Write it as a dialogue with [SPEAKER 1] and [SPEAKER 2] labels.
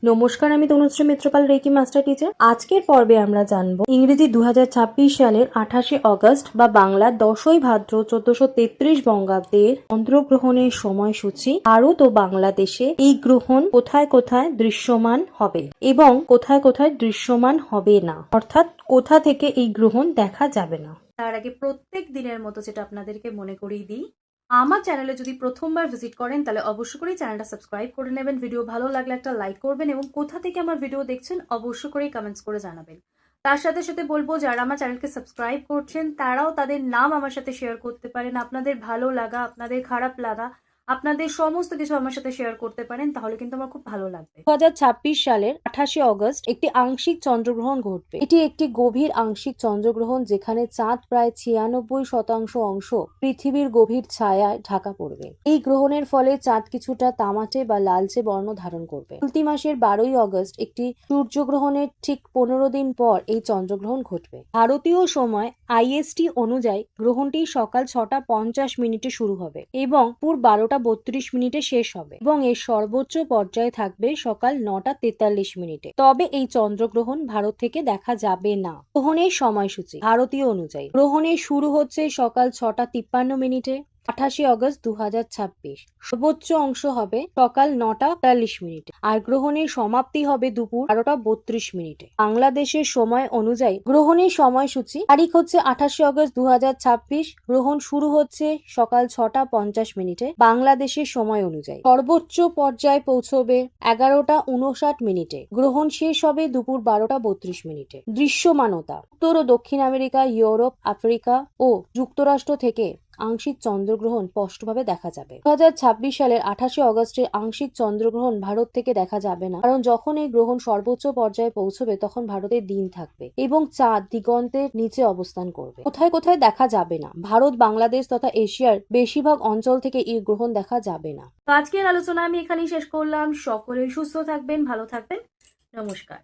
[SPEAKER 1] নমস্কার, আমি Tanushree Mitrapal, Reiki master teacher. আজকের পর্বে আমরা জানবো ইংরেজি 2026 সালের 28শে অগস্ট বা বাংলা 10ই ভাদ্র 1433 বঙ্গাব্দের চন্দ্রগ্রহণের সময়সূচি। ভারত ও বাংলাদেশে এই গ্রহণ কোথায় কোথায় দৃশ্যমান হবে এবং কোথায় কোথায় দৃশ্যমান হবে না, অর্থাৎ কোথা থেকে এই গ্রহণ দেখা যাবে না। তার আগে প্রত্যেক দিনের মতো যেটা আপনাদেরকে মনে করিয়ে দিই, আমার চ্যানেলে যদি প্রথমবার ভিজিট করেন তাহলে অবশ্যই করে চ্যানেলটা সাবস্ক্রাইব করে নেবেন। ভিডিও ভালো লাগলে একটা লাইক করবেন এবং কোথা থেকে আমার ভিডিও দেখছেন অবশ্যই করে কমেন্টস করে জানাবেন। তার সাথে সাথে বলবো, যারা আমার চ্যানেলকে সাবস্ক্রাইব করছেন তারাও তাদের নাম আমার সাথে শেয়ার করতে পারেন। আপনাদের ভালো লাগা, আপনাদের খারাপ লাগা, আপনাদের সমস্ত কিছু আমার সাথে শেয়ার করতে পারেন, তাহলে কিন্তু আমার খুব ভালো লাগবে। 2026 সালের 28শে অগস্ট একটি আংশিক চন্দ্রগ্রহণ ঘটবে। এটি একটি গভীর আংশিক চন্দ্রগ্রহণ, যেখানে চাঁদ প্রায় 96% অংশ পৃথিবীর গভীর ছায়ায় ঢাকা পড়বে। এই গ্রহণের ফলে চাঁদ কিছুটা তামাটে বা লালচে বর্ণ ধারণ করবে। চলতি মাসের 12ই অগস্ট একটি সূর্যগ্রহণের ঠিক 15 দিন পর এই চন্দ্রগ্রহণ ঘটবে। ভারতীয় সময় IST অনুযায়ী গ্রহণটি সকাল 6:50 শুরু হবে এবং পুর 12:32 শেষ হবে এবং এর সর্বোচ্চ পর্যায়ে থাকবে সকাল 9:43। তবে এই চন্দ্রগ্রহণ ভারত থেকে দেখা যাবে না। গ্রহণের সময়সূচি ভারতীয় অনুযায়ী গ্রহণের শুরু হচ্ছে সকাল 6:53 28শে অগস্ট 2026। সর্বোচ্চ অংশ হবে সকাল 9:43 আর গ্রহণের সমাপ্তি হবে দুপুর 12:32। বাংলাদেশের সময় অনুযায়ী গ্রহণের সময়সূচি তারিখ হচ্ছে 28শে অগস্ট 2026। গ্রহণ শুরু হচ্ছে সকাল 6:50 বাংলাদেশের সময় অনুযায়ী। সর্বোচ্চ পর্যায়ে পৌঁছবে 11:59। গ্রহণ শেষ হবে দুপুর 12:32। দৃশ্যমানতা উত্তর ও দক্ষিণ আমেরিকা, ইউরোপ, আফ্রিকা ও যুক্তরাষ্ট্র থেকে আংশিক চন্দ্রগ্রহণ স্পষ্টভাবে দেখা যাবে। 2026 সালের 28শে অগস্টে আংশিক চন্দ্রগ্রহণ ভারত থেকে দেখা যাবে না, কারণ যখন এই গ্রহণ সর্বোচ্চ পর্যায়ে পৌঁছবে তখন ভারতের দিন থাকবে এবং চাঁদ দিগন্তের নিচে অবস্থান করবে। কোথায় কোথায় দেখা যাবে না? ভারত, বাংলাদেশ তথা এশিয়ার বেশিরভাগ অঞ্চল থেকে এই গ্রহণ দেখা যাবে না। আজকের আলোচনা আমি এখানেই শেষ করলাম। সকলে সুস্থ থাকবেন, ভালো থাকবেন। নমস্কার।